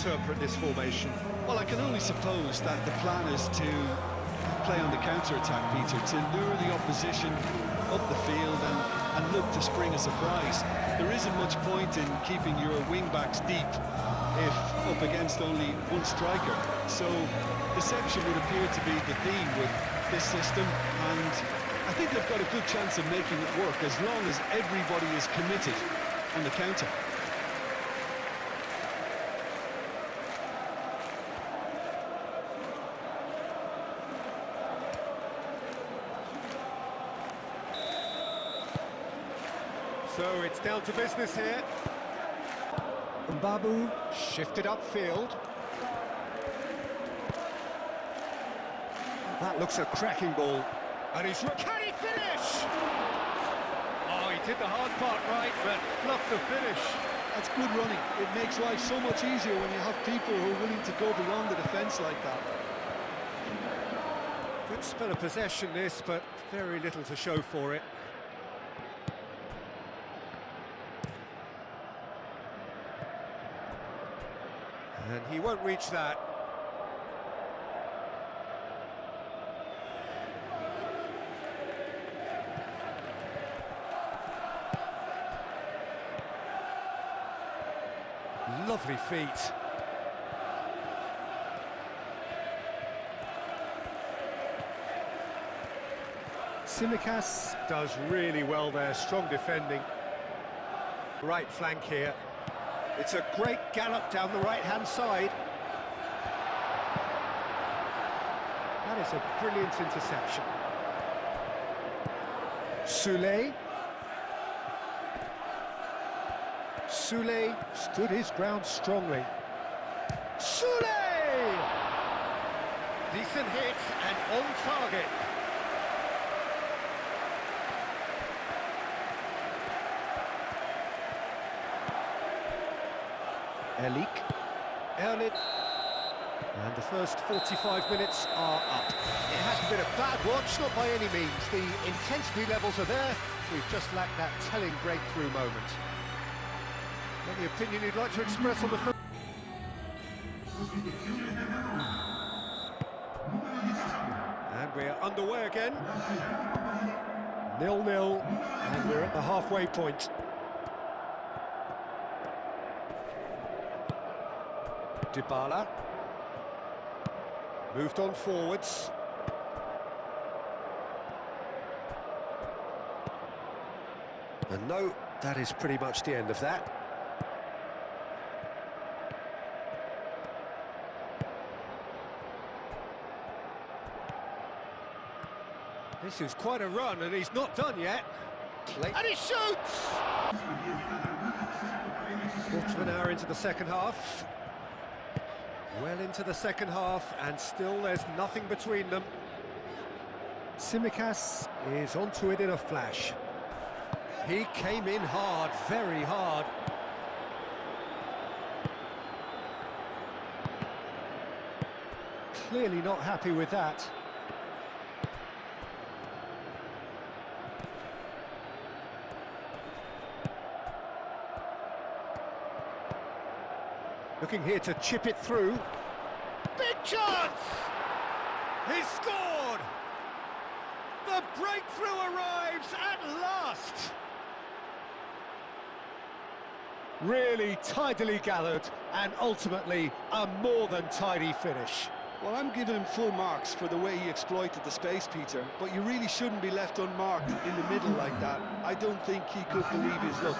interpret this formation? Well, I can only suppose that the plan is to play on the counter-attack, Peter, to lure the opposition up the field and look to spring a surprise. There isn't much point in keeping your wing-backs deep if up against only one striker. So deception would appear to be the theme with this system, and I think they've got a good chance of making it work as long as everybody is committed on the counter. So it's down to business here. Mbabu shifted upfield. That looks a cracking ball. And he's... Can he finish? Oh, he did the hard part right, but fluffed the finish. That's good running. It makes life so much easier when you have people who are willing to go beyond the defence like that. Good spell of possession this, but very little to show for it. And he won't reach that. Lovely feet. Tsimikas does really well there, strong defending. Right flank here. It's a great gallop down the right-hand side. That is a brilliant interception. Soule. Soule stood his ground strongly. Soule! Decent hit and on target. Erlic. And the first 45 minutes are up. It hasn't been a bad watch, not by any means. The intensity levels are there. We've just lacked that telling breakthrough moment. Any opinion you'd like to express on the film? And we're underway again. 0-0, and we're at the halfway point. Dybala moved on forwards. And no, that is pretty much the end of that. This is quite a run, and he's not done yet. And he shoots! Quarter of an hour into the second half. Well into the second half, and still there's nothing between them. Tsimikas is onto it in a flash. He came in hard, very hard. Clearly not happy with that. Looking here to chip it through. Big chance! He's scored! The breakthrough arrives at last! Really tidily gathered, and ultimately a more than tidy finish. Well, I'm giving him full marks for the way he exploited the space, Peter, but you really shouldn't be left unmarked in the middle like that. I don't think he could believe his luck.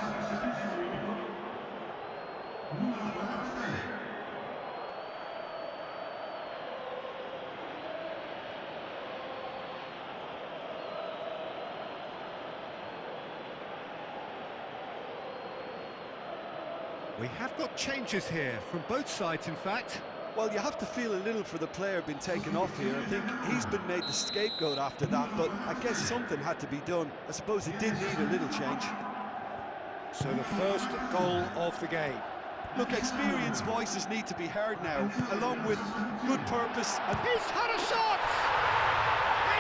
We have got changes here, from both sides in fact. Well, you have to feel a little for the player being taken off here. I think he's been made the scapegoat after that, but I guess something had to be done. I suppose it did need a little change. So the first goal of the game. Look, experienced voices need to be heard now, along with good purpose. And he's had a shot!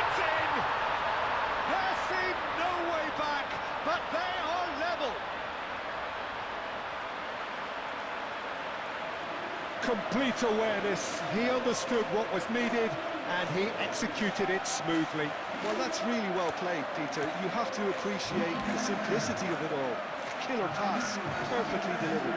It's in! There seemed no way back, but they are level. complete awareness. He understood what was needed and he executed it smoothly. Well, that's really well played, Peter. You have to appreciate the simplicity of it all. Killer pass, perfectly delivered.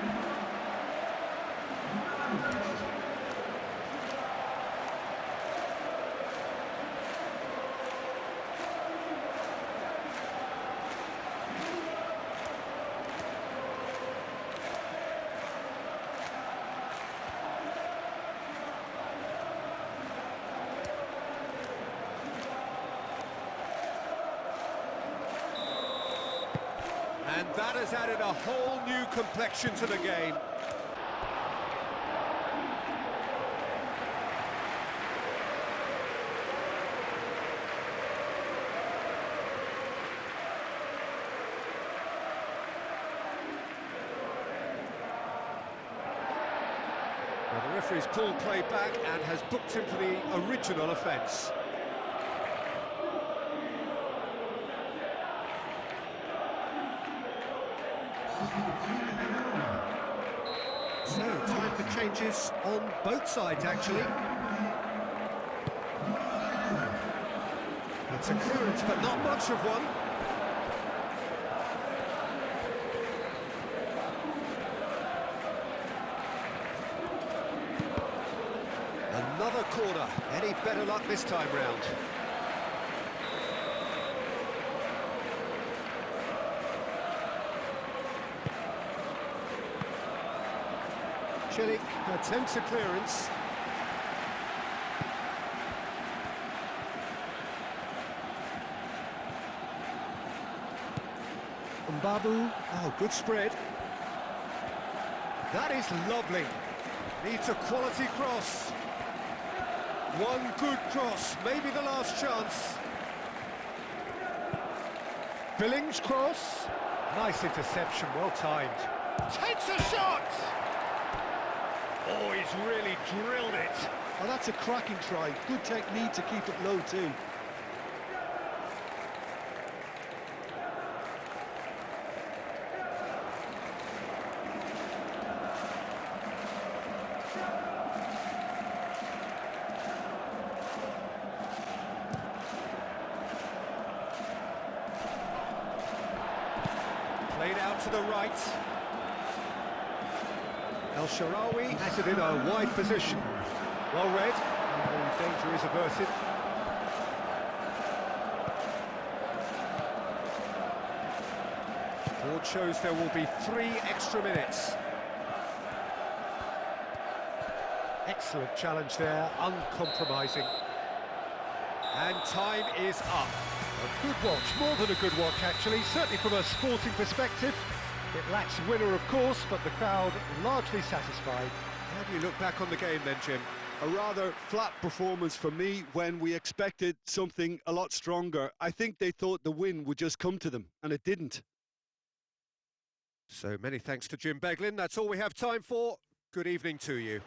And that has added a whole new complexion to the game. Well, the referee's pulled play back and has booked him for the original offence. So, time for changes on both sides, actually. It's a clearance, but not much of one. Another corner. Any better luck this time round? Celik attempts a clearance. Mbabu, oh, good spread. That is lovely. Needs a quality cross. One good cross, maybe the last chance. Billings cross. Nice interception, well timed. Takes a shot! Oh, he's really drilled it. Oh, that's a cracking try. Good technique to keep it low, too. Played out to the right. El Shaarawy has it in a wide position. Well read, and the danger is averted. Board shows there will be 3 extra minutes. Excellent challenge there, uncompromising. And time is up. A good watch, more than a good watch actually, certainly from a sporting perspective. It lacks winner, of course, but the crowd largely satisfied. How do you look back on the game then, Jim? A rather flat performance for me when we expected something a lot stronger. I think they thought the win would just come to them, and it didn't. So many thanks to Jim Beglin. That's all we have time for. Good evening to you.